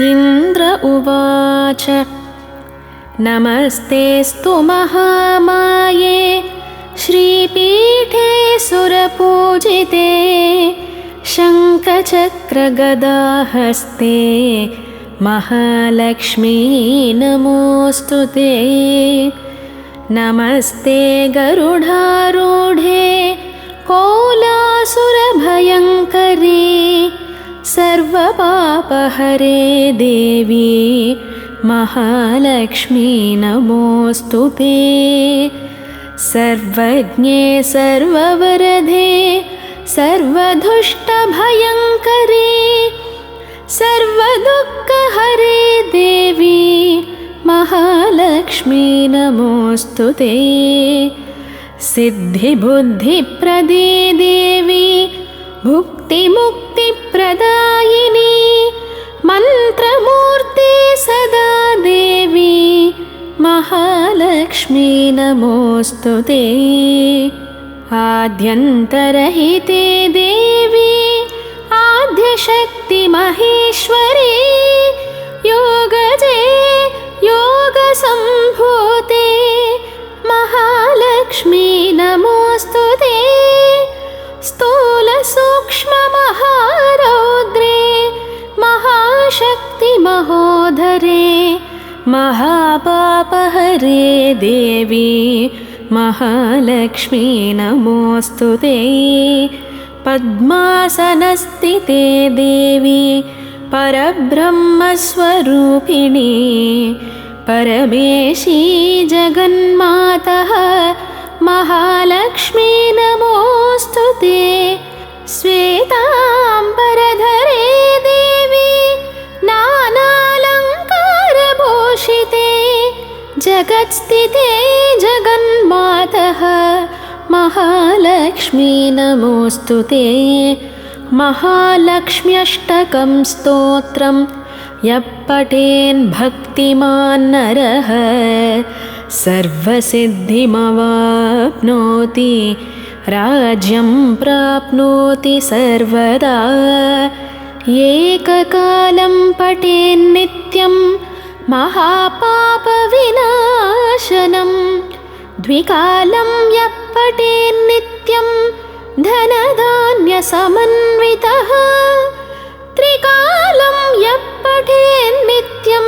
इन्द्र उवाच नमस्तेऽस्तु महामाये श्रीपीठे सुरपूजिते शङ्खचक्रगदाहस्ते महालक्ष्मी नमोऽस्तु ते। नमस्ते गरुडारूढे कोलासुरभयङ्करी सर्वपापहरे देवी महालक्ष्मी नमोऽस्तु ते। सर्वज्ञे सर्ववरदे सर्वदुष्टभयङ्करी सर्वदुःखहरे देवी महालक्ष्मी नमोऽस्तु ते। सिद्धिबुद्धिप्रदे देवी भुक्तिमुक्तिप्रदायिनी मन्त्रमूर्ते सदा देवी महालक्ष्मी नमोऽस्तु ते। आद्यन्तरहिते देवी आद्यशक्ति महेश्वरी योगजे योगसम्भूते महालक्ष्मी नमोऽस्तु ते। स्थूलसूक्ष्ममहारौद्रे महाशक्ति महोदरे महापापहरे देवी महालक्ष्मी नमोऽस्तु ते। पद्मासनस्थिते देवी परब्रह्मस्वरूपिणी परमेशी जगन्मातः महालक्ष्मी नमोऽस्तु ते। श्वेताम्बरधरे देवी नानालङ्कारभूषिते जगत्स्थिते जगन्मातः महालक्ष्मी नमोऽस्तु ते। महालक्ष्म्यष्टकं स्तोत्रं यः पठेन् भक्तिमान् नरः सर्वसिद्धिमवाप्नोति राज्यं प्राप्नोति सर्वदा। एककालं पठेन्नित्यं महापापविनाशनं द्विकालं यः पठेन्नित्यं धनधान्यसमन्वितः त्रिकालं यः पठेन्नित्यं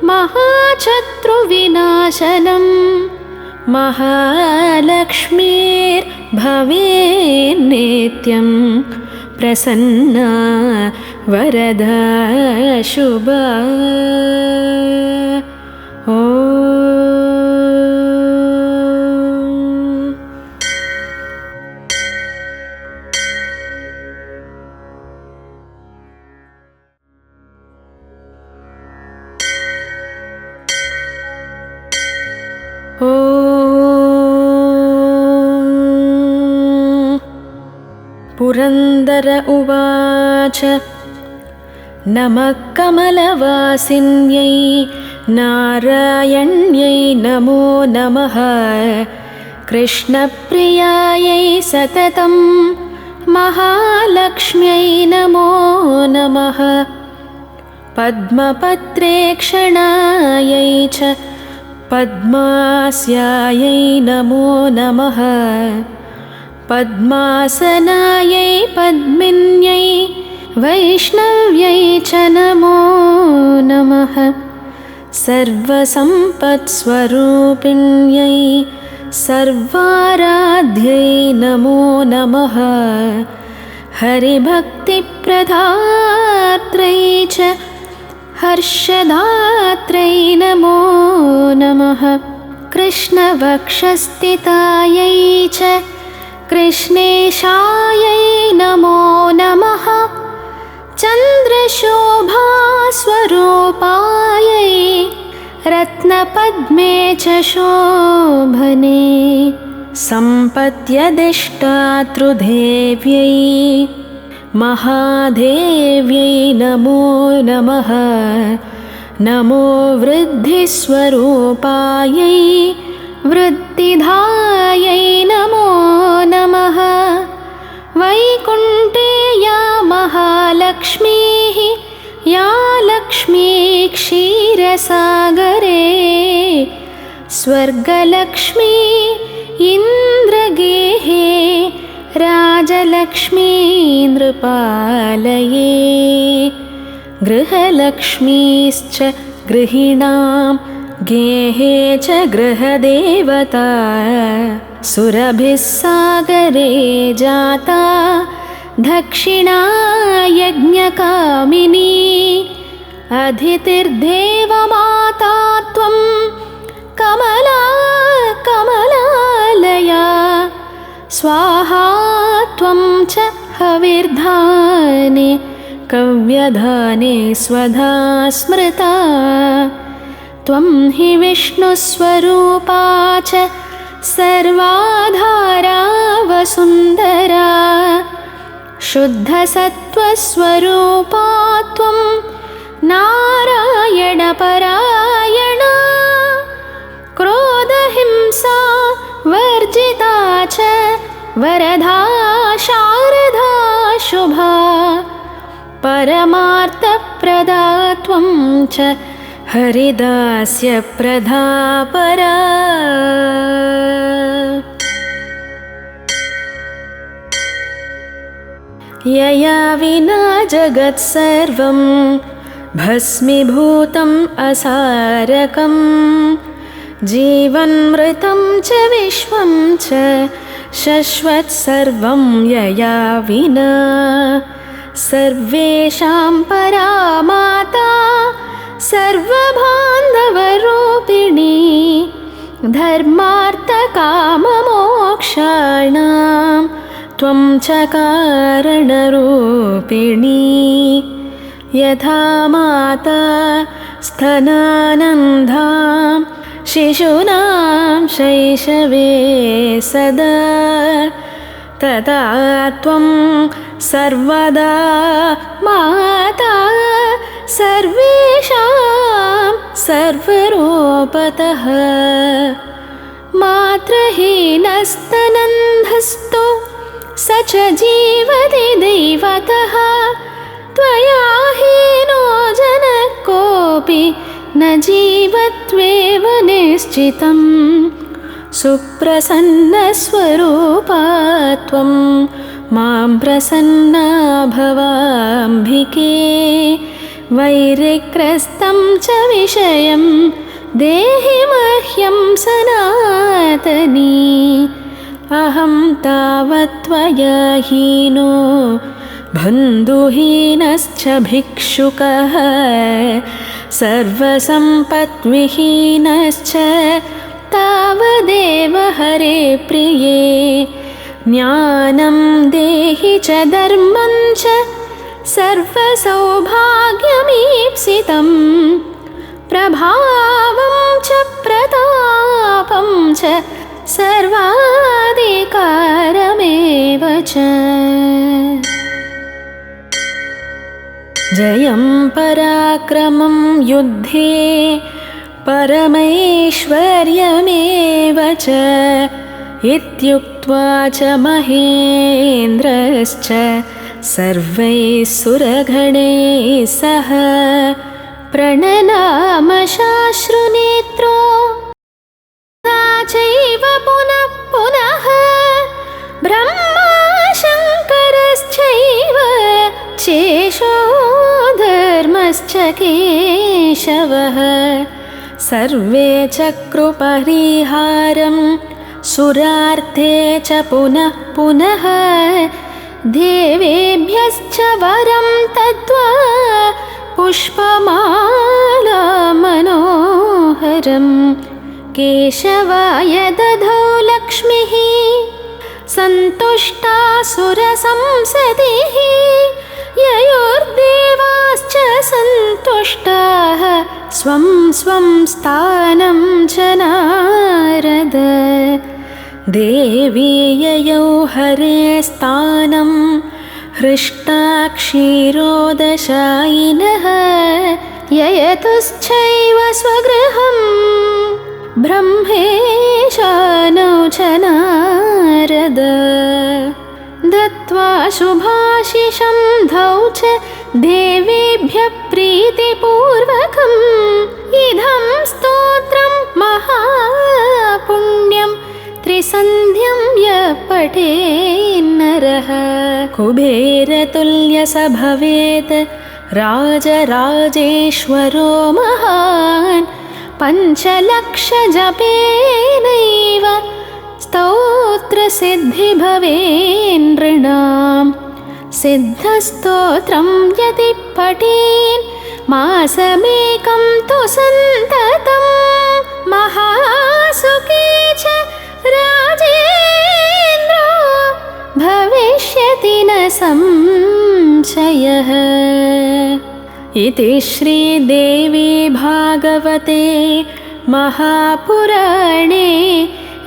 महाशत्रुविनाशनं महालक्ष्मीर्भवेन्नित्यं प्रसन्ना वरदा शुभा। पुरन्दर उवाच नमः कमलवासिन्यै नारायण्यै नमो नमः। कृष्णप्रियायै सततं महालक्ष्म्यै नमो नमः। पद्मपत्रेक्षणायै च पद्मास्यायै नमो नमः। पद्मासनायै पद्मिन्यै वैष्णव्यै च नमो नमः। सर्वसम्पत्स्वरूपिण्यै सर्वाराध्यै नमो नमः। हरिभक्तिप्रदात्रै च हर्षदात्रै नमो नमः। कृष्णवक्षस्थितायै च कृष्णेशायै नमो नमः। चन्द्रशोभास्वरूपायै रत्नपद्मे च शोभने सम्पत्यदिष्टातृदेव्यै महादेव्यै नमो नमः। नमो वृद्धिस्वरूपायै वृद्धिधायै नमो नमः। वैकुण्ठे या महालक्ष्मीः या लक्ष्मी क्षीरसागरे स्वर्गलक्ष्मी इन्द्रगेहे राजलक्ष्मी नृपालये गृहलक्ष्मीश्च गृहिणां गेहे च गृहदेवता सुरभिः सागरे जाता दक्षिणा यज्ञकामिनी अदितिर्देवमाता त्वं कमला कमलालया स्वाहा त्वं च हविर्धाने कव्यधाने स्वधा स्मृता त्वं हि विष्णुस्वरूपा च सर्वाधारा वसुन्धरा शुद्धसत्त्वस्वरूपा त्वं नारायणपरायणा क्रोधहिंसा वर्जिता च वरदा शारदा शुभा परमार्थप्रदा त्वं च हरिदास्यप्रदा परा यया विना जगत्सर्वं भस्मीभूतम् असारकं जीवन्मृतं च विश्वं च शश्वत्सर्वं यया विना सर्वेषां परा माता सर्वबान्धवरूपिणी धर्मार्थकाममोक्षाणां त्वं च कारणरूपिणी यथा माता स्तनानन्दां शिशूनां शैशवे सदा तथा त्वं सर्वदा माता सर्वेषां सर्वरूपतः मातृहीनस्तनन्धस्तु स च जीवति दैवतः त्वया हीनो जनः कोऽपि न जीवत्वेव निश्चितं सुप्रसन्नस्वरूपा त्वं मां प्रसन्ना भवाम्बिके वैरिग्रस्तं च विषयं देहि मह्यं सनातनी अहं तावत् त्वया हीनो बन्धुहीनश्च भिक्षुकः सर्वसम्पद्विहीनश्च तावदेव हरे प्रिये ज्ञानं देहि च धर्मं च सर्वसौभाग्यमीप्सितं प्रभावं च प्रतापं च सर्वाधिकारमेव च जयं पराक्रमं युद्धे परमैश्वर्यमेव च इत्युक्त्वा च महेन्द्रश्च सर्वैः सुरगणैः सह प्रणनाम शाश्रुनेत्रो चैव पुनः पुनः ब्रह्मा शङ्करश्चैव शेषो धर्मश्च केशवः सर्वे चक्रुपरिहारं सुरार्थे च पुनः पुनः देवेभ्यश्च वरं तद्वा पुष्पमाला मनोहरं केशवाय दधौ लक्ष्मीः सन्तुष्टा सुरसंसदिः ययोर्देवाश्च सन्तुष्टाः स्वं स्वं स्थानं च नारद देवी ययौ हरे स्थानं हृष्टा क्षीरोदशायिनः ययतुश्चैव स्वगृहं ब्रह्मेशानौ च नारद दत्त्वा शुभाशिषं धौ च देवेभ्यः प्रीतिपूर्वकं इदं स्तोत्रं महापुण्यं त्रिसन्ध्यं यः पठेन्नरः कुबेरतुल्य स भवेत् राजराजेश्वरो महान् पञ्चलक्षजपेनैव स्तोत्रसिद्धि भवेन्नृणाम् सिद्धस्तोत्रं यदि पठेन् मासमेकं तु सन्ततं महासुखी च राजेन्द्रो भविष्यति न संशयः। इति श्रीदेवी भागवते महापुराणे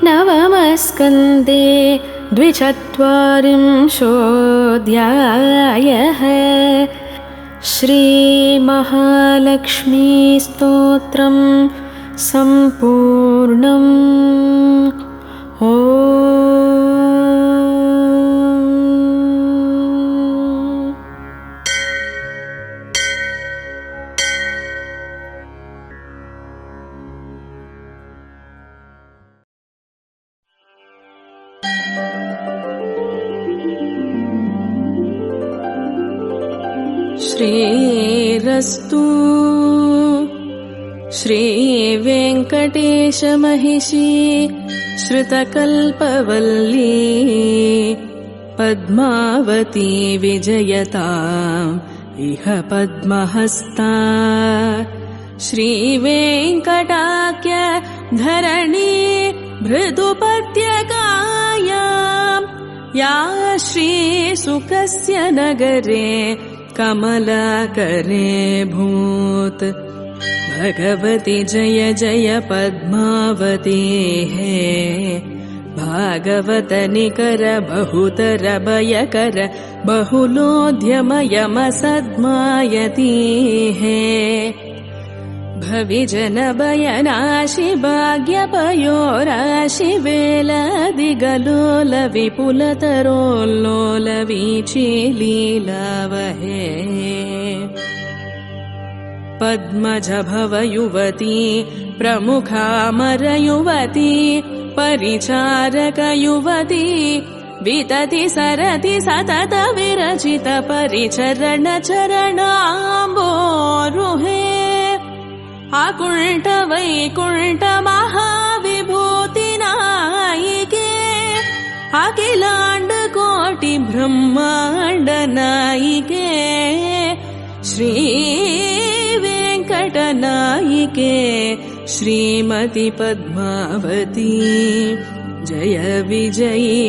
नवमस्कन्धे 24 श्रीमहालक्ष्मीस्तोत्रं सम्पूर्णम्। श्रीरस्तु श्रीवेङ्कटेशमहिषी श्रुतकल्पवल्ली पद्मावती विजयताम् इह पद्महस्ता श्रीवेङ्कटाख्य धरणी मृदुपद्यकायाम् या श्रीसुखस्य नगरे कमलाकरे भूत् भगवती जय जय पद्मावती हे भागवत निकर बहुतर भयकर बहुलोद्यमयमसद्मायती हे भविजन भयनाशि भाग्यपयोराशि वेलादिगलोल विपुलतरोल्लोल वीची लीलावहे पद्मज भव युवती प्रमुखामर युवती परिचारक युवती वितति सरति सतत विरचित परिचरण चरणाम्बोरुहे अकुण्ठ वैकुण्ठ महाविभूति नायिके अखिलाण्ड कोटि ब्रह्माण्ड नायिके श्री वेङ्कट नायिके श्रीमति पद्मावती जय विजयी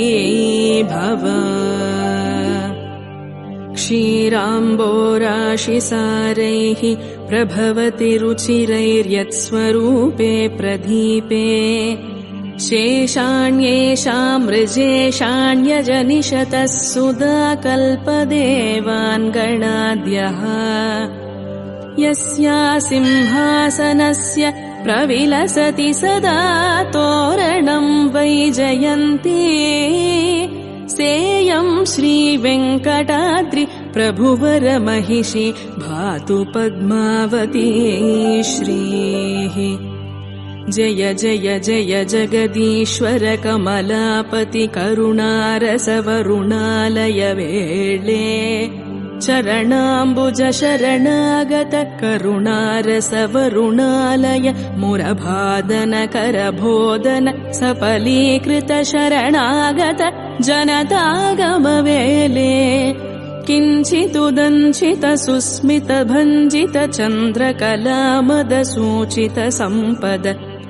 भव क्षीराम्बोराशिसारैः प्रभवति रुचिरैर्यत्स्वरूपे प्रदीपे शेषाण्येषां मृजेषाण्यजनिषतः सुधा कल्पदेवान् गणाद्यः यस्या सिंहासनस्य प्रविलसति सदा तोरणं वैजयन्ती सेयं श्रीवेङ्कटाद्रि प्रभुवर महिषी भातु पद्मावती श्रीः जय जय जय जगदीश्वर कमलापति करुणारसवरुणालय वेळे चरणाम्बुज शरणागत करुणारसवरुणालय मुरभादन करबोधन सफलीकृत शरणागत जनतागमवेले किञ्चिदुदञ्चित सुस्मित भञ्जित चन्द्रकलामद सूचित सम्पद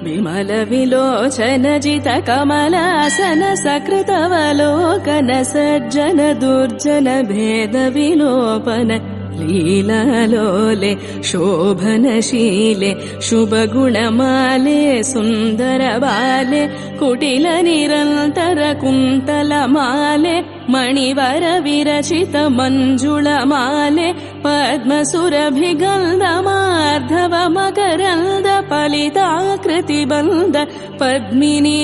विमल विलोचन जित कमलासन सकृतवलोकन सज्जन दुर्जन भेद विलोपन लीलालोले शोभनशीले शुभगुणमाले सुन्दर बाले कुटिल निरन्तर कुन्तलमाले मणिवर विरचित मञ्जुळमाले पद्मसुरभिगन्धमार्धव मकरन्द फलिताकृतिबन्ध पद्मिनी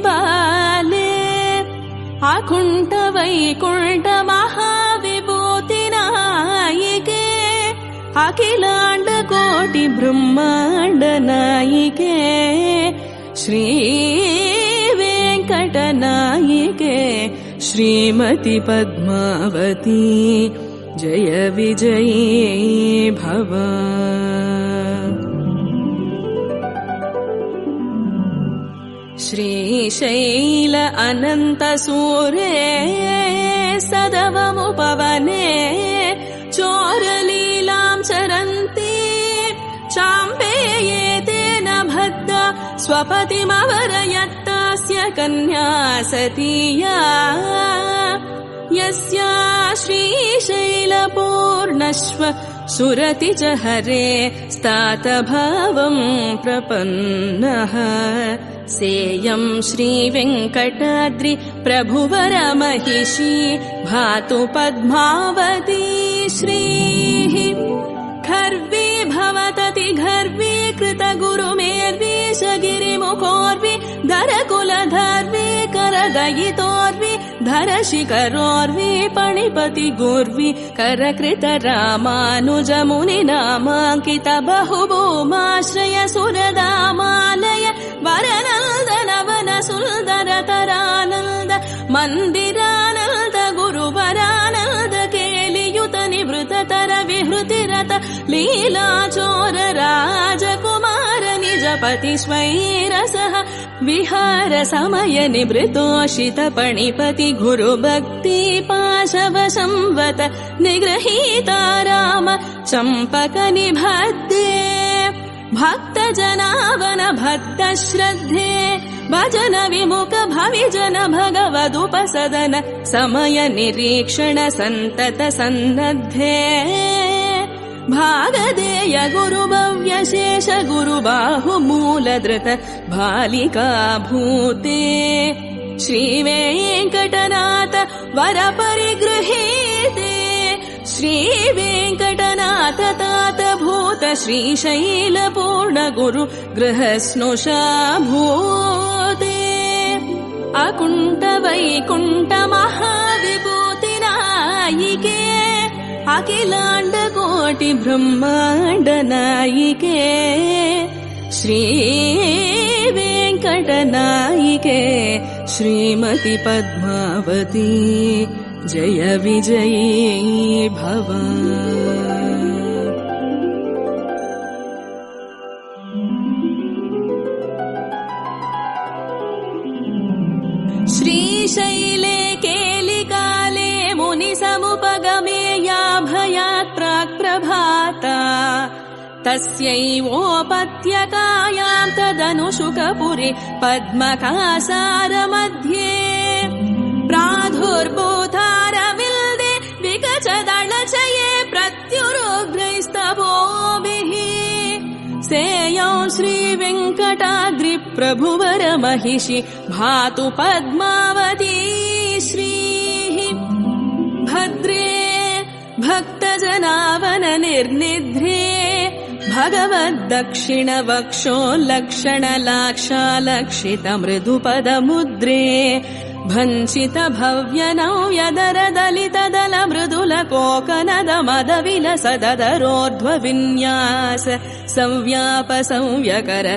बाले अकुण्ठ वैकुण्ठ महाविभूति नायिके अखिलाण्ड कोटि ब्रह्माण्ड नायिके श्री वेङ्कटनायिके श्रीमति पद्मावती जय विजयी भव। श्रीशैल अनन्तसूरे सदवमुपवने चोरलीलां चरन्ति चाम्पेयेतेन भद्दा स्वपतिमवरयत्तास्य कन्या सतीया यस्या श्रीशैलपूर्णश्व सुरति च हरे स्तातभावं प्रपन्नः सेयं श्रीवेङ्कटाद्रि प्रभुवर महिषी भातु पद्मावती श्रीः। खर्वी भवतति घर्वी कृतगुरुमेर्वी शगिरिमुखोर्वी धरकुलधर्वी करदयितोर्वी धरशिखरोर्वी पणिपति गुर्वी करकृत रामानुजमुनिनामाङ्कित बहुभूमाश्रय सुरदामालय वरनन्दन वन सुन्दर तरानन्द मन्दिरानन्द गुरुवरानन्द केलियुत निवृततर विहृतिरत लीलाचोर राजकुमार निजपति स्वैरसः विहार समय निवृतोषित पणिपति गुरुभक्ति पाशव संवत निगृहीता राम चम्पक निबद्धे भक्त जनावन भक्त श्रद्धे भजन विमुख भविजन भगवदुपसदन समय निरीक्षण संतत सन्नद्धे भागदेय गुरुभव्य शेष गुरुबाहु मूलधृत बालिका भूते श्रीवेङ्कटनाथ वर परिगृहीते श्रीवेङ्कटनाथ तात भूत श्रीशैल पूर्ण गुरु गृहस्नुषा भूते अकुण्ठ वैकुण्ठ महाविभूति नायिके अखिलाण्ड कोटि ब्रह्माण्ड नायिके श्री वेङ्कटनायिके श्रीमति पद्मावती जय विजयी भव। श्रीशैले केलिकाले मुनिसमुपगमे या भयात् प्राक् प्रभाता तस्यैवोपत्यकायां तदनुशुकपुरे पद्मकासार मध्ये प्रादुर्भूतारविल्दे विकचदलचये प्रत्युरुग्रैस्तवोभिः सेयं श्रीवेङ्कटाद्रि प्रभुवर महिषी भातु पद्मावती श्रीः। भद्रे भक्तजनावन निर्निध्रे भगवद्दक्षिण वक्षो लक्षण लाक्षालक्षित मृदुपदमुद्रे भञ्चित भव्य नव्यदर दलित दल मृदुल कोकनद मद विलसदरोर्ध्व विन्यास संव्याप संव्यकर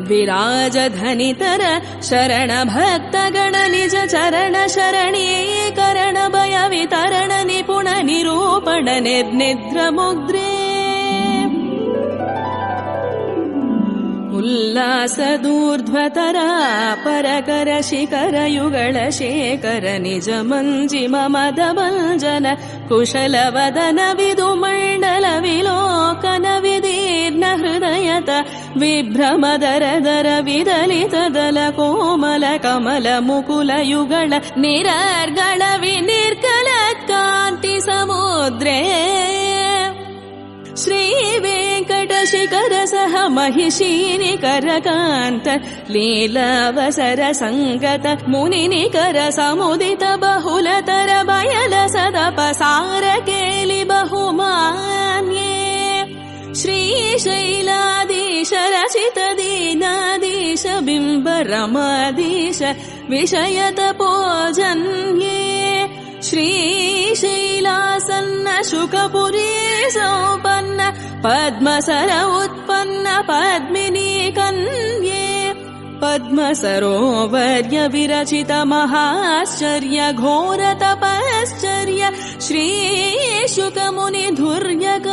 विराज धनितर शरण भक्त गण निज चरण शरणीकरण भय वितरण निपुण निरूपण निर्निद्र मुद्रे उल्लास दूर्ध्वतरा परकर शिखर युगल शेखर निज मञ्जिम मद भञ्जन कुशल वदन विदुमण्डल विलोकन विदीर्ण हृदयत विभ्रमदर दर विदलित दल कोमल कमल मुकुल युगल निरर्गल विनिर्गल कान्ति समुद्रे श्रीवेङ्कटशिखर सह महिषीनिकरकान्त लीलावसर सङ्गत मुनिनिकर समुदित बहुलतर बयल सदपसार केलि बहुमान्ये श्रीशैलाधीश रचित दीनाधीश बिम्ब रमाधीश विषयत पूजन्ये श्रीशैलासन्न शुकपुरी सौपन्न पद्मसर उत्पन्न पद्मिनी कन्ये पद्मसरोवर्य विरचित महाश्चर्य घोर तपश्चर्य श्रीशुकमुनि धुर्यकामितवदन्ये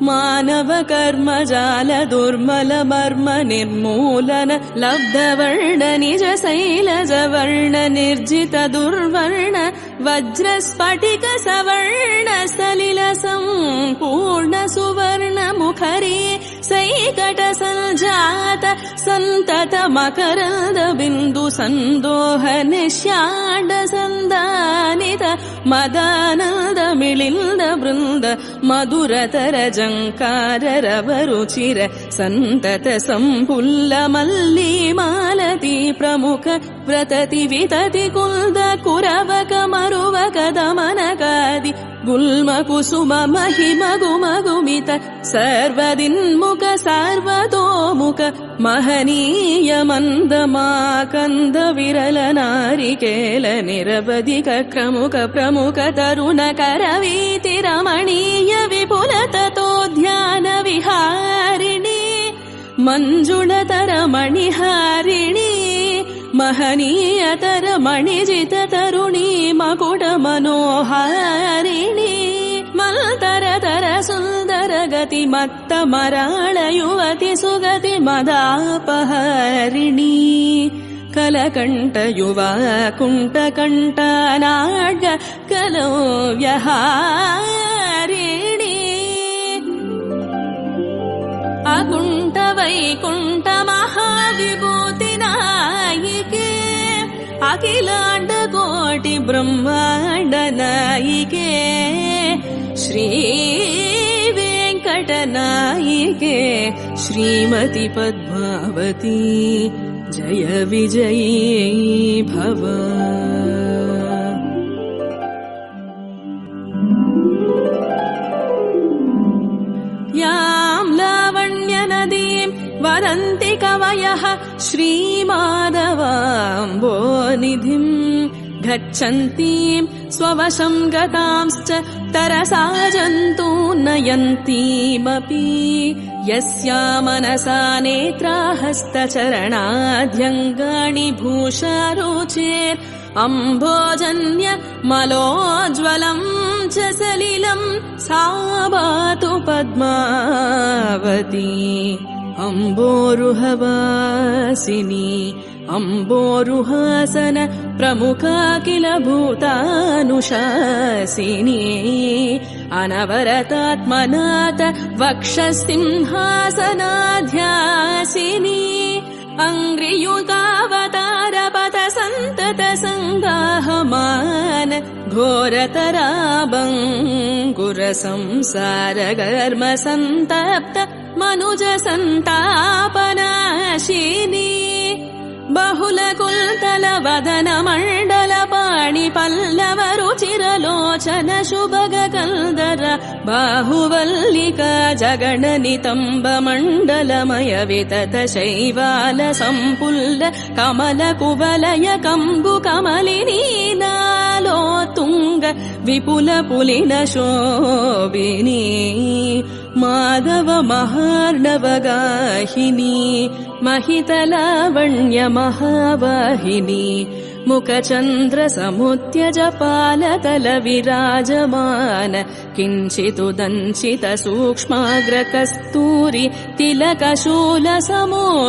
मानव कर्म जाल दुर्मल मर्म निर्मूलन लब्धवर्ण निज शैलज वर्ण निर्जित दुर्वर्ण वज्र स्फटिक सवर्ण सलिल संपूर्ण सुवर्ण मुखरी सैकट संजात संतत मकरंद बिंदु संदोह निश्यांड संदानित मदानंद मिलिंद वृंद मधुरतर जंकार रवरुचिर संतत संपुल्ल मल्ली मालती प्रमुख व्रतति वितति कुल्द कुरवक मरुवक दमनकादि गुल्म कुसुम महिम गुमगुमित सर्वदिन्मुख सर्वतोमुख महनीय मन्दमाकन्द विरल नारिकेल निरवधिक क्रमुक प्रमुख तरुण करवीति रमणीय विपुल ततोद्यान विहारिणी मंजुळतर मणिहारिणी महनीयतर मणिजित तरुणी मकुट मनोहारिणी मल्तरतर सुंदर गति मत्त मराळ युवति सुगति मदापहारिणी कलकंठ युवा कुंठ कंठ नाड्य कलो व्यहारिणी अकुंठ वैकुंठ महाविभूति नायिके अखिलांड कोटि ब्रह्मांड नायिके श्री वेंकट नायिके श्रीमती पद्मावती जय विजयी भव। यां लावण्य नदीं वदन्ति कवयः श्रीमाधवाम्भोनिधिं गच्छन्तीं स्ववशं गतांश्च तरसा जन्तून् नयन्तीमपि यस्या मनसा नेत्राहस्तचरणाद्यङ्गानि भूषारुचेर् अम्भोजन्य मलोज्ज्वलं च सलिलं सा पातु पद्मावती अम्बोरुहवासिनी अम्बोरुहासन प्रमुखा किल भूतानुशासिनी अनवरतात्मनाथ वक्षसिंहासनाध्यासिनी अंग्रियुतावतारपथ संतत संगाहमान घोरतराबंकुर संसार गर्म संतप्त मनुज संतापनाशिनी बहुल कुल्तल वदन मंडल पाणि पल्लव रुचिर लोचन शुभग कल्दर बाहुवल्लिका जगण नितंब मंडलमय वितत शैवाल संपुल्ल कमल कुवलय कंबु कमलिनी नालोतुंग विपुल पुलिन शोभिनी माधव महार्णव गाहिनी महितलावण्य महावाहिनी मुखचन्द्र समुद्यज पालतल विराजमान किञ्चिदुदञ्चित सूक्ष्माग्र कस्तूरि तिलकशूल समोद्भूताभीति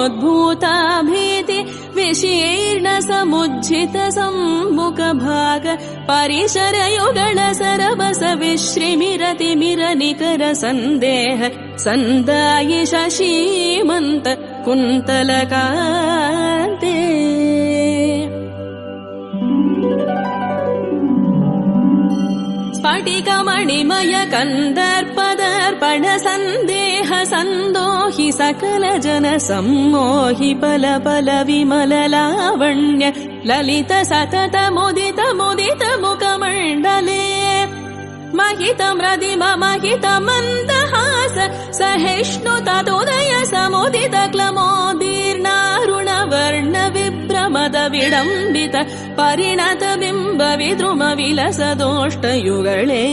विशीर्ण समुज्झित सम्मुख भाग परिसर युगल सरबस विश्रिमिरति मिर निकर संदेह संदायि शशीमन्त कुन्तलकान्ते स्फटिकमणिमय कन्दर्पदर्पण सन्देह सन्दोहि सकल जन सम्मोहि पल पल विमल लावण्य ललित सतत मुदित मुदित मुखमण्डले महित मृदिम महित मन्दहास सहिष्णु तदुदय समुदित क्लमोदीर्णारुण वर्ण विभ्रम ಮದ ವಿಡಂಬಿತ ಪರಿಣತ ಬಿಂಬ ವಿದ್ರುಮ ವಿಲಸದೋಷ್ಟಯುಗಳೇ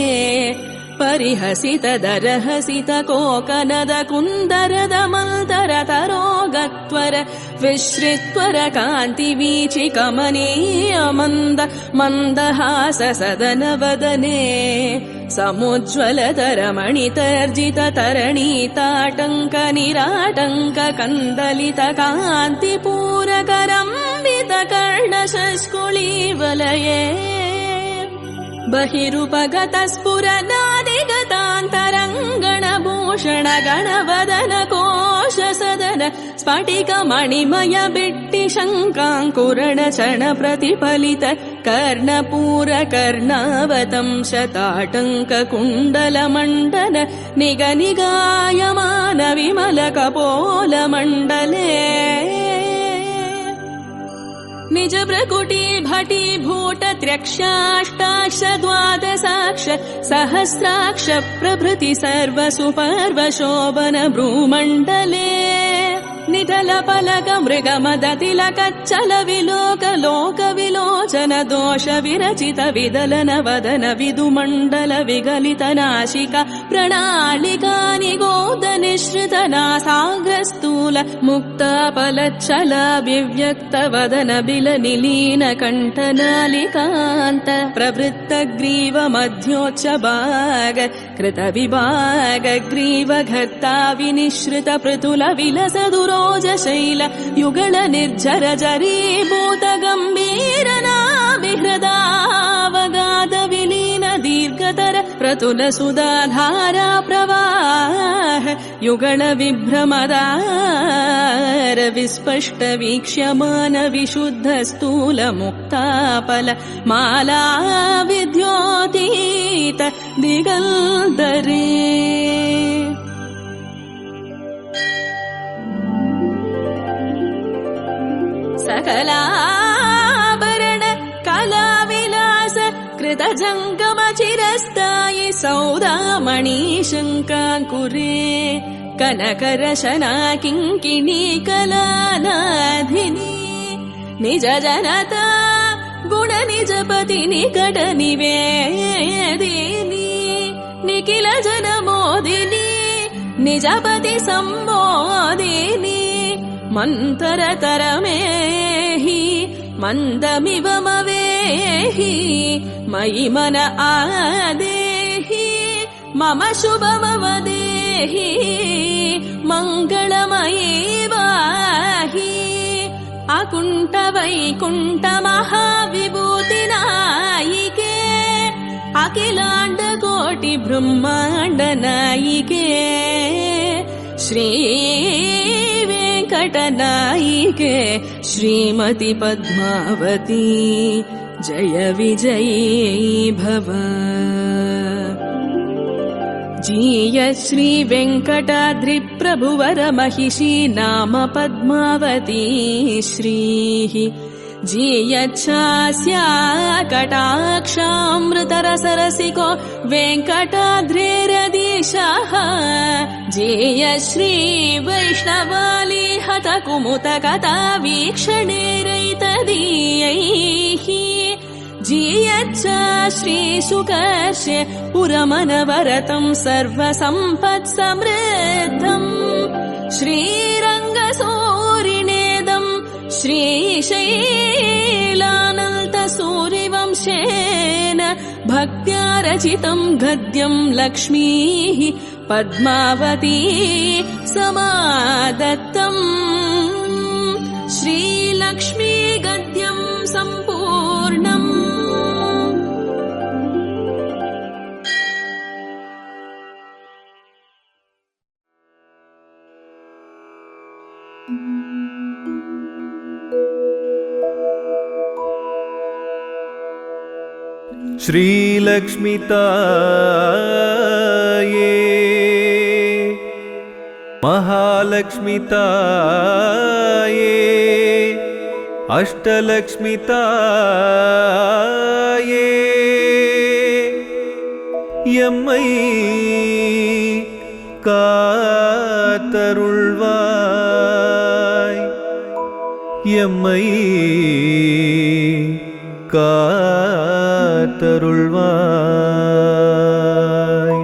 ಪರಿಹಸಿತ ದರಹಸಿತ ಕೋಕನದ ಕುಂದರದ ಮಂತರ ತರೋಗತ್ವರ ವಿಶ್ರಿತ್ವರ ಕಾಂತಿ ವೀಚಿ ಕಮನೀಯ ಮಂದ ಮಂದಹಾಸ ಸದನ ವದನೆ ಸಮುಜ್ವಲತರ ಮಣಿತರ್ಜಿತ ತರಣೀತಾಟಂಕ ನಿರಾಟಂಕ ಕಂದಲಿತ ಕಾಂತಿ ಪೂರಕರಂಬಿತ ಕರ್ಣ ಶಸ್ಕುಳಿ ವಲಯೇ ಬಹಿರುಪಗತ ಸ್ಫುರನಾದಿಗತಾಂತರಂಗಣ ಭೂಷಣ ಗಣವದನ ಕೋಶ ಸದನ ಸ್ಫಟಿಕ ಮಣಿಮಯ ಬಿಟ್ಟಿ ಶಂಕಾಂಕುರಣ ಚಣ ಪ್ರತಿಫಲಿತ ಕರ್ಣಪೂರ ಕರ್ಣಾವತಂಶ ತಾಟಂಕ ಕುಂಡಲ ಮಂಡಲ ನಿಗ ನಿಗಾಯಮಾನ ವಿಮಲ ಕಪೋಲ ಮಂಡಲೇ ನಿಜ ಪ್ರಕುಟಿ ಭಟಿ ಭೂಟ ತ್ರ್ಯಕ್ಷಾಷ್ಟಾಕ್ಷ ದ್ವಾದಸಾಕ್ಷ ಸಹಸ್ರಾಕ್ಷ ಪ್ರಭೃತಿ ಸರ್ವ ಸುಪರ್ವ ಶೋಭನ ಭ್ರೂಮಂಡಲೇ ನಿಧಲ ಫಲಕ ಮೃಗ ಮದ ತಿಲಕ ಚಲ ವಿಲೋಕ ಲೋಕ ವಿಲೋಚನ ದೋಷ ವಿರಚಿತ ವಿದಲನ ವದನ ವಿದುಮಂಡಲ ವಿಗಲಿತ ನಾಶಿಕ ಪ್ರಣಾಳಿಕಾ ನಿಗೋದ ನಿಶ್ರಿತ ನಾಸಾಗ್ರ ಸ್ಥೂಲ ಮುಕ್ತ ಫಲಚ್ಛಲ ವಿವ್ಯಕ್ತ ವದನ ಬಿಲ ನಿಲೀನ ಕಂಠನಾಲಿಕಾಂತ ಪ್ರವೃತ್ತ ಗ್ರೀವ ಮಧ್ಯೋಚ್ಚ ಭಾಗ ಕೃತ ವಿಭಾಗ ಗ್ರೀವ ಘರ್ತಾ ವಿನಿಶ್ರಿತ ಪೃಥುಲ ವಿಲಸ ದುರೋಜ ಶೈಲ ಯುಗಳ ನಿರ್ಜರ ಜರೀಭೂತ ಗಂಭೀರನಾಭಿಹೃದಾವಗಾಧ ವಿಲೀನ ದೀರ್ಘತರ ಪ್ರತುಲ ಸುಧಾಧಾರಾ ಪ್ರವಾಹ ಯುಗಳ ವಿಭ್ರಮದಾರ ವಿಸ್ಪಷ್ಟ ವೀಕ್ಷ್ಯಮಾನ ವಿಶುದ್ಧ ಸ್ಥೂಲ ಮುಕ್ತಾಫಲ ಮಾಲಾ ವಿದ್ಯೋತೀತ ದಿಗಲ್ದರೇ सकलाभरण कलाविलास कृत जङ्गम चिरस्थायि सौदामणि शङ्काकुरे कनकरशना किङ्किणी कलानाधिनी निज जनता गुण निजपति निकट निवेदिनी निखिल जन मोदिनी निजपति सम्मोदिनी मन्तरतरमेहि मन्दमिवमवेहि मयि मन आदेहि मम शुभमवदेहि मङ्गलमयी वाहि अकुण्ठ वैकुण्ठ महाविभूतिनायिके अखिलाण्ड कोटि ब्रह्माण्ड नायिके श्री वेङ्कटनायिके श्रीमति पद्मावती जय विजयी भव जीय श्री वेङ्कटाद्रि प्रभुवर महिषी नाम पद्मावती श्रीः जीयच्छास्या कटाक्षामृतरसरसिको वेङ्कटाद्रेरदीशः जीय श्री वैष्णवाली हत कुमुत कथा वीक्षणेरैतदीयैः जीयच्च श्री सुकर्षे पुरमनवरतं सर्वसम्पत्समृद्धम् श्रीरङ्गसूरिणेदम् श्रीशैलानन्तसूरिवंशेन भक्त्या रचितं गद्यं लक्ष्मीः पद्मावती समादत्तम् श्रीलक्ष्मी गद्यं सम्पूर्णम् श्रीलक्ष्मीताये महालक्ष्मीताये अष्टलक्ष्मीताये यम्मै कातरुळ्वाय எம்மை காத்தருள்வாய்.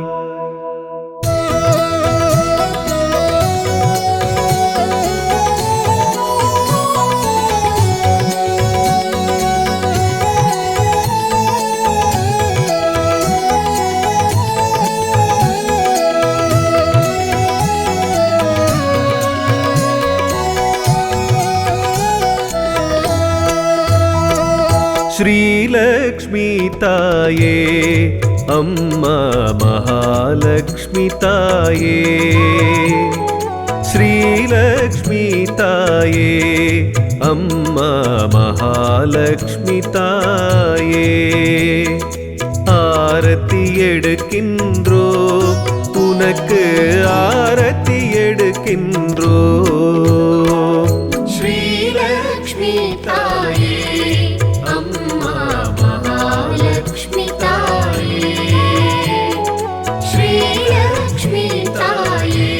श्रीलक्ष्मी ताये अम्मा महालक्ष्मी ताये श्रीलक्ष्मी ताये अम्मा महालक्ष्मी ताये आरती எடுக்கின்றோ உனக்கு ஆரத்தி எடுக்கின்றோ श्रीलक्ष्मी ताये अम्मा महालक्ष्मी ताये श्रीलक्ष्मी ताये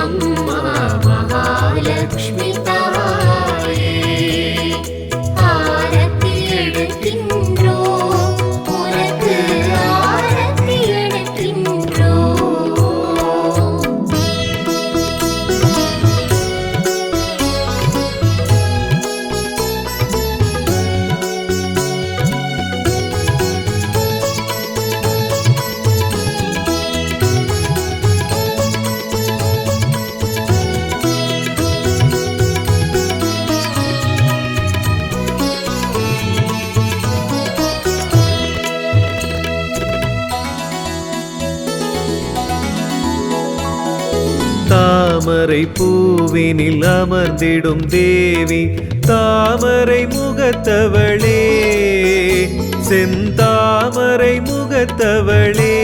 अम्मा महालक्ष्मी ताये आरती எடுக்கின்றோ உனக்கு ஆரத்தி எடுக்கின்றோ. தாமரை பூவினில் அமர்ந்திடும் தேவி தாமரை முகத்தவளே செந்தாமரை முகத்தவளே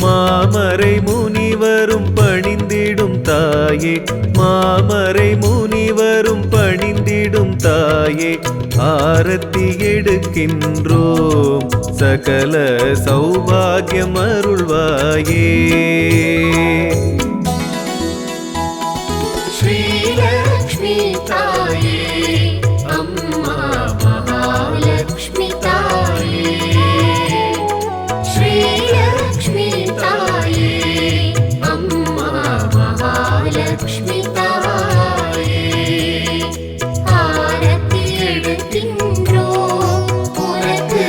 மாமரை முனிவரும் பணிந்திடும் தாயே மாமரை முனிவரும் பணிந்திடும் தாயே ஆரத்தி எடுக்கின்றோம் சகல சௌபாகியம் அருள்வாயே. श्रीलक्ष्मी ताये अम्मा महालक्ष्मी ताये श्रीलक्ष्मी ताये अम्मा महालक्ष्मी ताये आरती எடுக்கின்றோ உனக்கு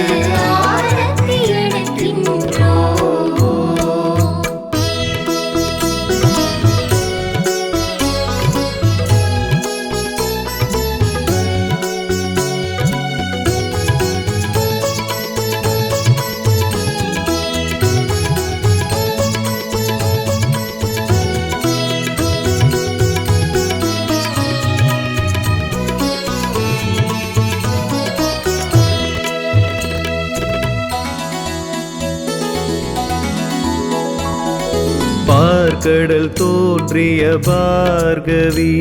ஆரத்தி எடுக்கின்றோ. பார்க்கடல் தோன்றிய பார்கவி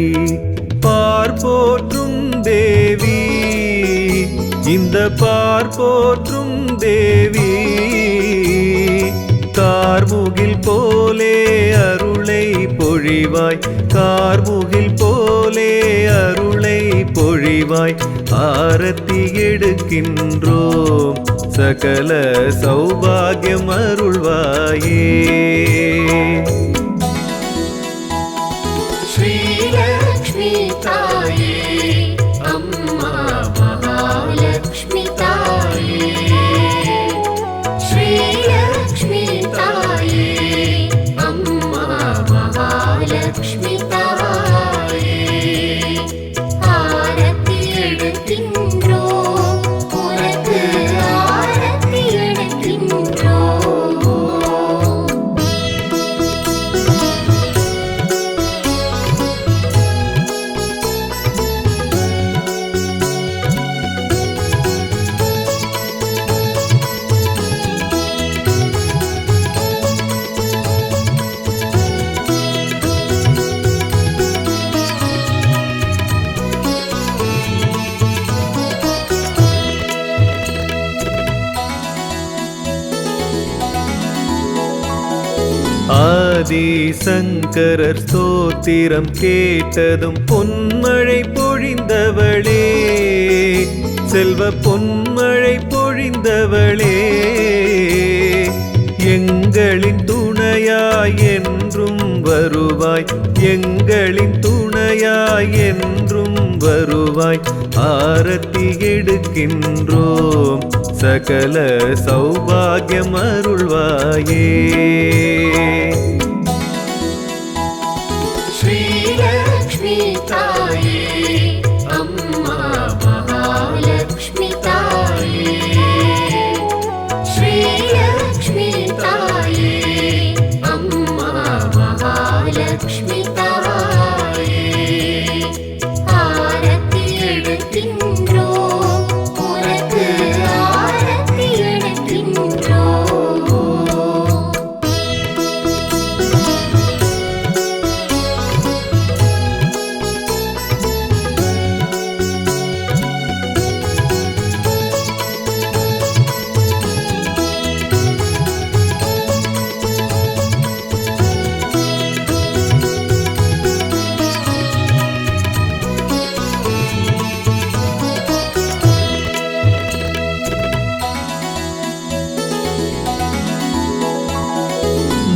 பார்போற்றும் தேவி இந்த பார்போற்றும் தேவி கார்முகில் போலே அருளை பொழிவாய் கார்முகில் போலே அருளை பொழிவாய் ஆரத்தி எடுக்கின்றோம் சகல சௌபாகியம் அருள்வாயே. श्रीलक्ष्मी ताये अम्मा महालक्ष्मी ताये श्रीलक्ष्मी ताये अम्मा महालक्ष्मी ताये आरती எடுக்கின்றோ உனக்கு ஆரத்தி எடுக்கின்றோ. ஆதி சங்கரர் ஸ்தோத்திரம் கேட்டதும் பொன்மழை பொழிந்தவளே, செல்வ பொன்மழை பொழிந்தவளே, எங்களின் துணையாய் என்றும் வருவாய், எங்களின் துணையாய் என்றும் வருவாய். ஆரத்தி எடுக்கின்றோம், சகல சௌபாகியம் அருள்வாயே. ஸ்ரீலக்ஷ்மி தாயே, அம்மா மகாலக்ஷ்மி தாயே, ஸ்ரீலக்ஷ்மி தாயே, அம்மா மகாலக்ஷ்மி தாயே. ஆரத்தி எடுக்கின்றோம், உனக்கு ஆரத்தி எடுக்கின்றோம்.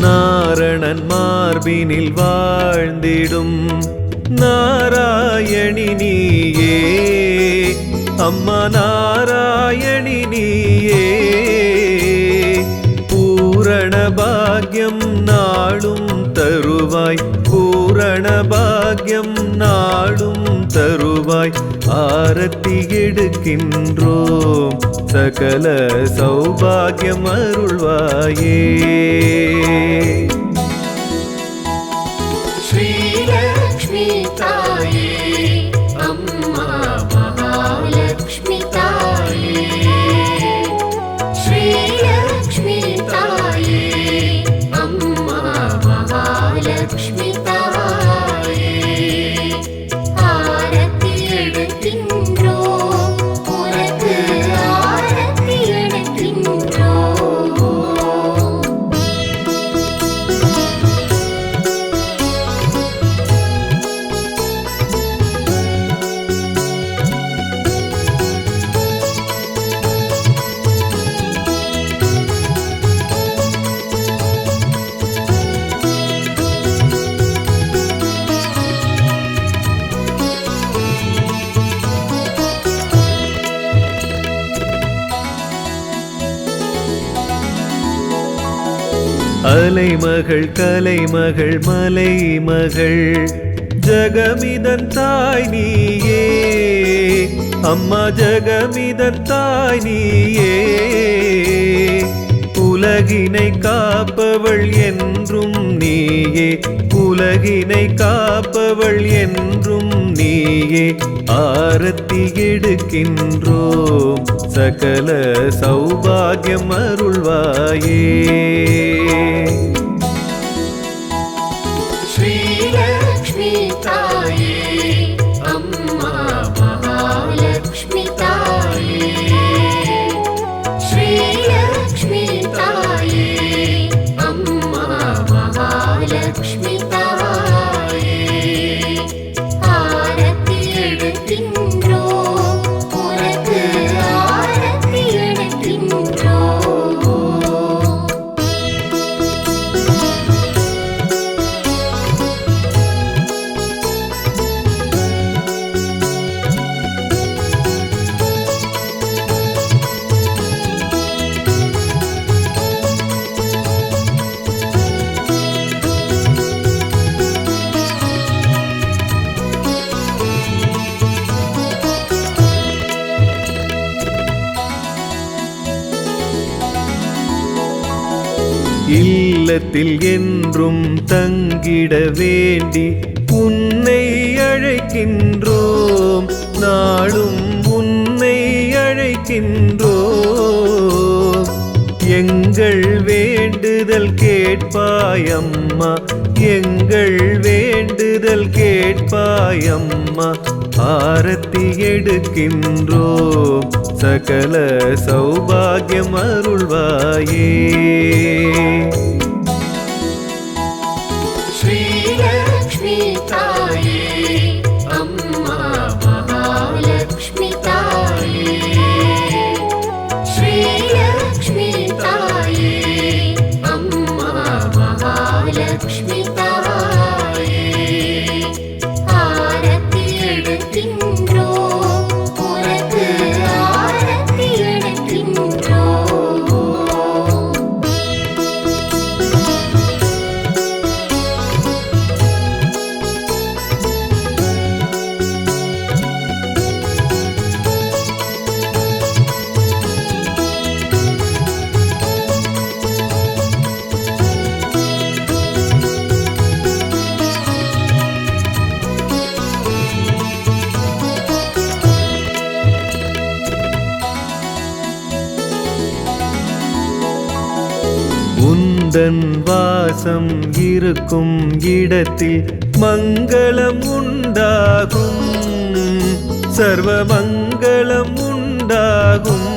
நாரணன் மார்பினில் வாழ்ந்திடும் நாராயணி நீயே, அம்மா நாராயணி நீயே. பூரண பாக்யம் நாளும் தருவாய், பூரண பாக்யம் நாளும் தருவாய். ஆரத்தி எடுக்கின்றோம், சகல சௌபாகியம் அருள்வாயே. ஸ்ரீலக்ஷ்மி தாயே, அம்மா மகாலக்ஷ்மி தாயே, ஸ்ரீலக்ஷ்மி தாயே, அம்மா மகாலக்ஷ்மி தாயே. ஆரத்தி எடுக்கின்றோம், உனக்கு ஆரத்தி எடுக்கின்றோம். அலைமகள் கலைமகள் மலைமகள் ஜகமிதன் தாய் நீயே, அம்மா ஜகமிதன் தாய் நீயே. உலகினை காப்பவள் என்றும் நீயே, உலகினை காப்பவள் என்றும் நீயே. ஆரத்தி எடுக்கின்றோம், சகல சௌபாகியம் அருள்வாயே. ஸ்ரீலக்ஷ்மி தாயே, அம்மா மகாலக்ஷ்மி தாயே, ஸ்ரீலக்ஷ்மி தாயே, அம்மா மகாலக்ஷ்மி தாயே. ஆரத்தி எடுக்கின்றோம், உனக்கு ஆரத்தி எடுக்கின்றோம். இல்லத்தில் என்றும் தங்கிட வேண்டி உன்னை அழைக்கின்றோம், நாளும் உன்னை அழைக்கின்றோம். எங்கள் வேண்டுதல் கேட்பாயம்மா, எங்கள் வேண்டுதல் கேட்பாயம்மா. ஆரத்தி எடுக்கின்றோம், சகல சௌபாகியம் அருள்வாயே. உந்தன் வாசம் இருக்கும் இடத்தில் மங்களம் உண்டாகும், சர்வ மங்களம் உண்டாகும்.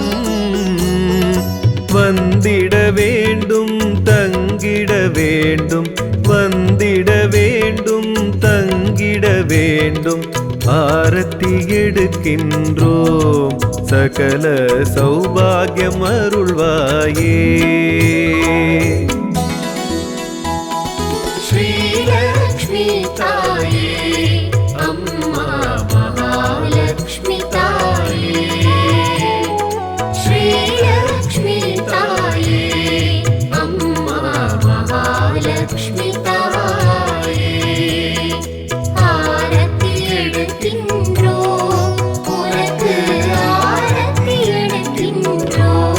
வந்திட வேண்டும் தங்கிட வேண்டும், வந்திட வேண்டும் தங்கிட வேண்டும். ஆரத்தி எடுக்கின்றோம் சகல சௌபாகியம் அருள்வாயே. ஸ்ரீலக்ஷ்மி தாயே அம்மா மகாலக்ஷ்மி தாயே, ஸ்ரீலக்ஷ்மி தாயே அம்மா மகாலக்ஷ்மி தாயே. ஆரத்தி எடுக்கின்றோம் உனக்கு ஆரத்தி எடுக்கின்றோம்.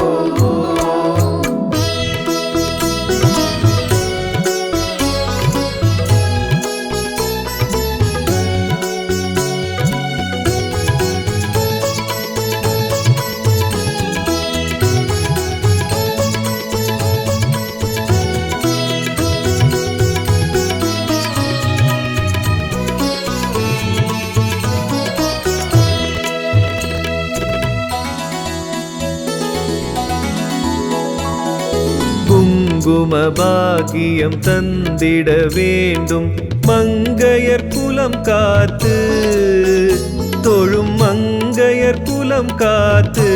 குங்கும பாகியம் தந்திட வேண்டும், மங்கையர் குலம் காத்து தொழும் மங்கையர் குலம் காத்து.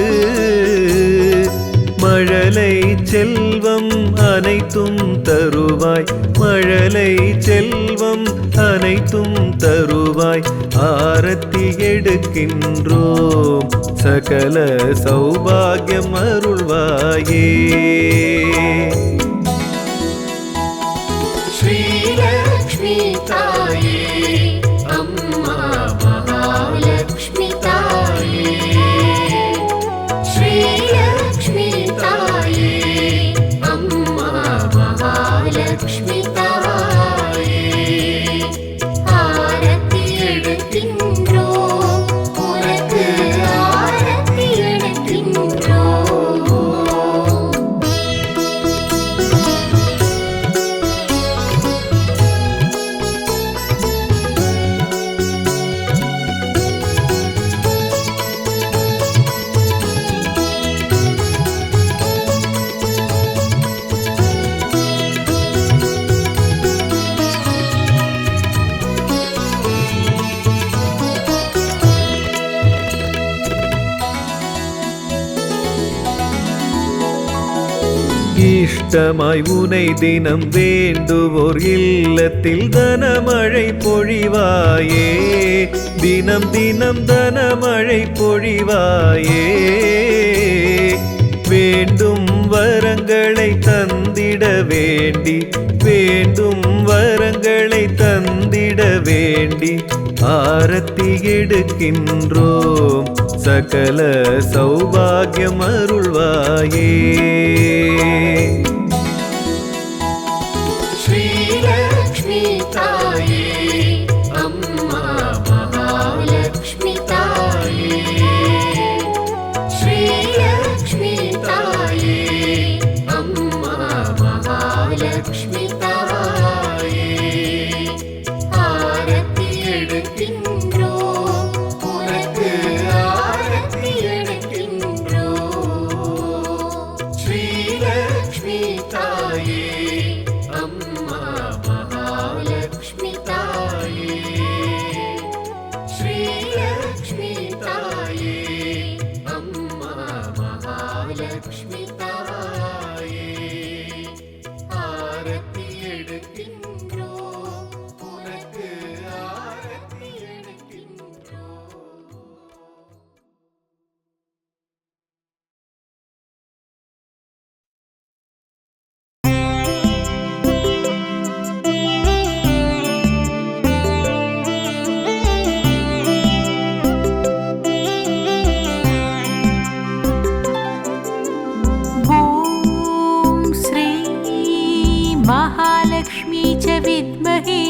மழலை செல்வம் அனைத்தும் தருவாய், மழலை செல்வம் அனைத்தும் தருவாய். ஆரத்தி எடுக்கின்றோம் சகல சௌபாகியம் அருள்வாயே. ஸ்ரீலக்ஷ்மி தாயே அம்மா மகாலக்ஷ்மி தாயே, ஸ்ரீலக்ஷ்மி தாயே அம்மா மகாலக்ஷ்மி தாயே. ஆரத்தி எடுக்கின்றோம் உனக்கு ஆரத்தி எடுக்கின்றோம். இஷ்டமாய் உனை தினம் வேண்டுவோர் இல்லத்தில் தனமழை பொழிவாயே, தினம் தினம் தனமழை பொழிவாயே. வேண்டும் வரங்களை தந்திட வேண்டி, வேண்டும் வரங்களை தந்திட வேண்டி. ஆரத்தி எடுக்கின்றோம் சகல சௌபாகியம் அருள்வாயே. ஸ்ரீலக்ஷ்மி தாயே அம்மா மகாலக்ஷ்மி தாயே, ஸ்ரீலக்ஷ்மி தாயே அம்மா மகாலக்ஷ்மி தாயே. ஆரத்தி எடுக்கின்றோம் உனக்கு ஆரத்தி எடுக்கின்றோம். ஸ்ரீலக்ஷ்மி தாயே அம்மா மகாலக்ஷ்மி தாயே, ஸ்ரீலக்ஷ்மி தாயே அம்மா மகாலக்ஷ்மி தாயே. ஆரத்தி எடுக்கின்றோம் உனக்கு ஆரத்தி எடுக்கின்றோம். ॐ श्री महालक्ष्मी च विद्महे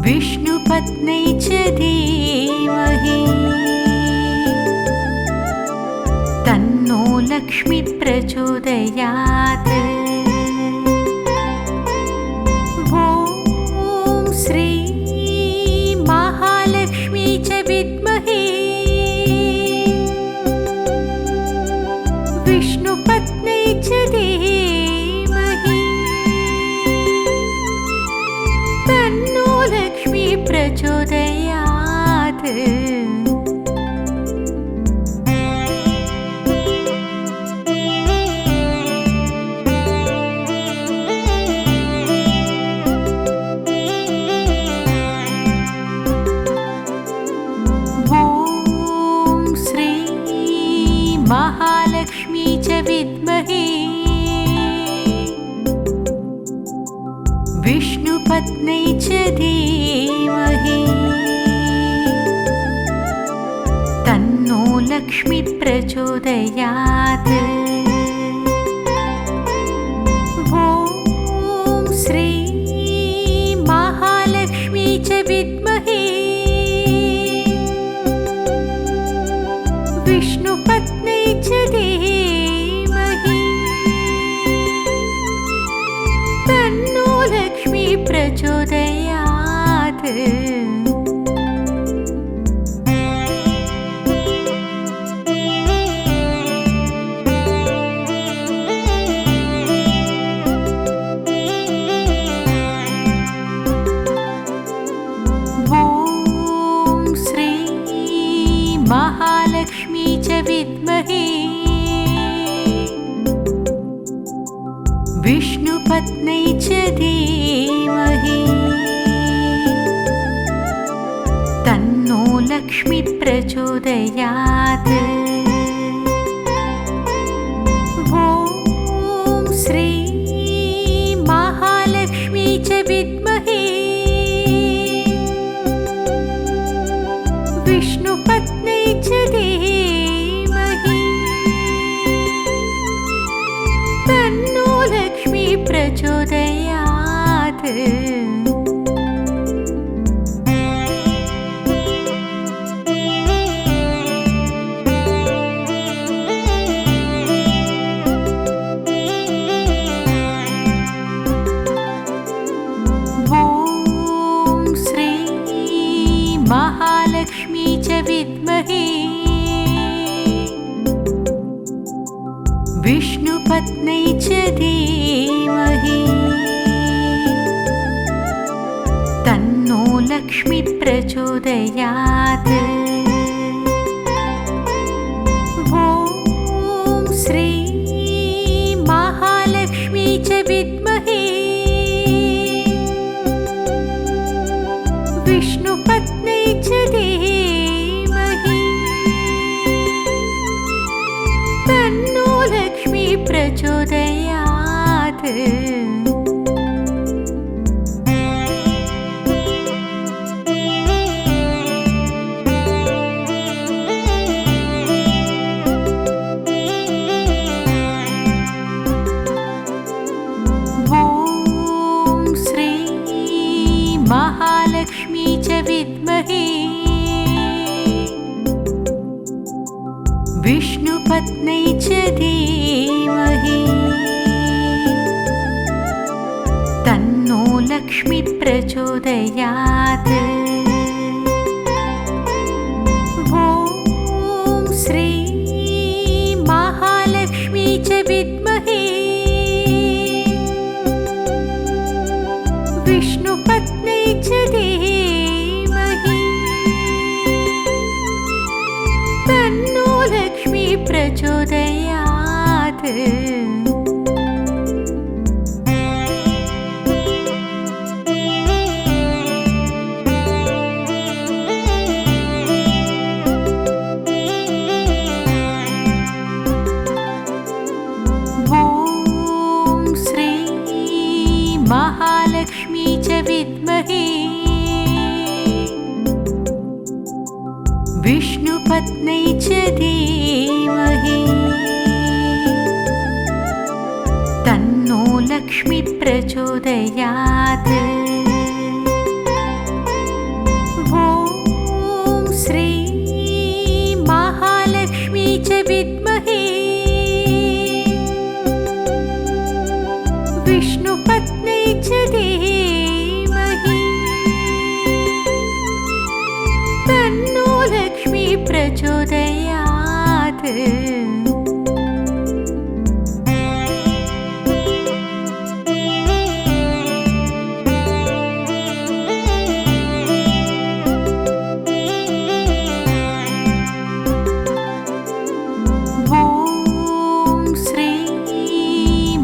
विष्णुपत्न्यै च धीमहि तन्नो लक्ष्मी प्रचोदयात्। ॐ श्री महालक्ष्मी च विद्महे विष्णुपत्नी च धीमहि तन्नो लक्ष्मी प्रचोदयात्। महालक्ष्मी च विद्महे विष्णुपत्नी च धीमहि तन्नो लक्ष्मी प्रचोदयात्। ॐ श्री महालक्ष्मी च विद्महे विष्णुपत्नी च धीमहि तन्नो लक्ष्मी प्रचोदयात्। ॐ श्री महालक्ष्मी च विद्महे विष्णुपत्नी च धीमहि तन्नो लक्ष्मी प्रचोदयात्। ॐ श्री महालक्ष्मी च विद्महे विष्णुपत्नी च धीमहि तन्नो लक्ष्मी प्रचोदयात्। ॐ श्री महालक्ष्मी च विद्महे विष्णुपत्नी च धीमहि तन्नो लक्ष्मी प्रचोदयात्। ॐ श्री महालक्ष्मी च विद्महे विष्णुपत्नी च धीमहि तन्नो लक्ष्मी प्रचोदयात्। ॐ श्री महालक्ष्मी च विद्महे विष्णुपत्नी च धीमहि तन्नो लक्ष्मी प्रचोदयात्। ॐ श्री महालक्ष्मी च विद्महे विष्णुपत्नी च धीमहि तन्नो लक्ष्मी प्रचोदयात्। ॐ श्री महालक्ष्मी च विद्महे विष्णुपत्नी च धीमहि तन्नो लक्ष्मी प्रचोदयात्। ॐ श्री महालक्ष्मी च विद्महे तन्नो लक्ष्मी प्रचोदयात्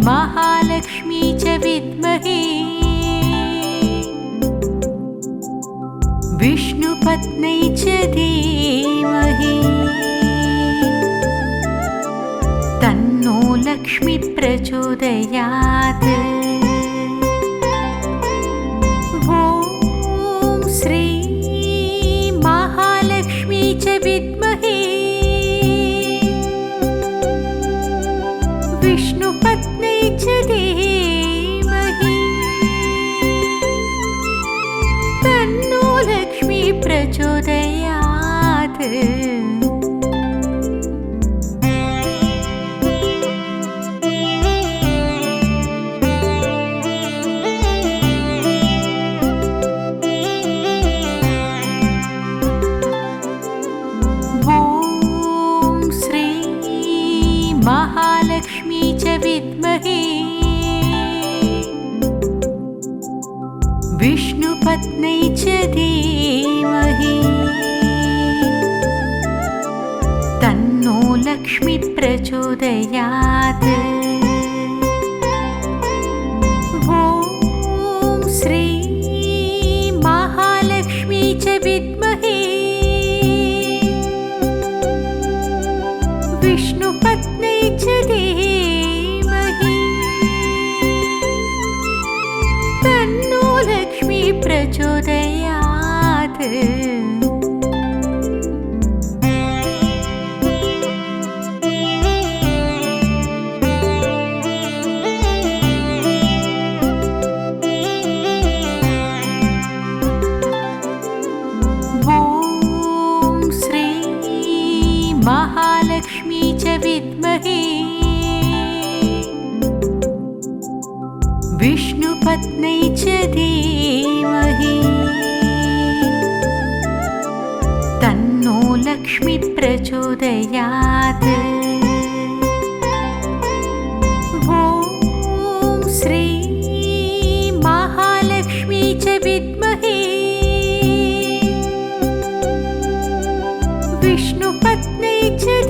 महालक्ष्मी च विद्महे विष्णुपत्न्यै च धीमहि तन्नो लक्ष्मी प्रचोदयात् ॐ श्री महालक्ष्मी च विद्महे विष्णुपत्न्यै च धीमहि तन्नो लक्ष्मी प्रचोदयात् महालक्ष्मी च विद्महे विष्णुपत्न्यै च धीमहि तन्नो लक्ष्मी प्रचोदयात् ॐ श्री महालक्ष्मी च विद्महे विष्णुपत्न्यै च धीमहि तन्नो लक्ष्मी प्रचोदयात् ॐ श्री महालक्ष्मी च विद्महे विष्णुपत्न्यै च धीमहि तन्नो लक्ष्मी प्रचोदयात् ॐ श्री महालक्ष्मी च विद्महे विष्णुपत्न्यै च धीमहि तन्नो लक्ष्मी प्रचोदयात् महालक्ष्मी च विद्महे विष्णुपत्न्यै च धीमहि तन्नो लक्ष्मी प्रचोदयात् ॐ श्री महालक्ष्मी च विद्महे विष्णुपत्न्यै च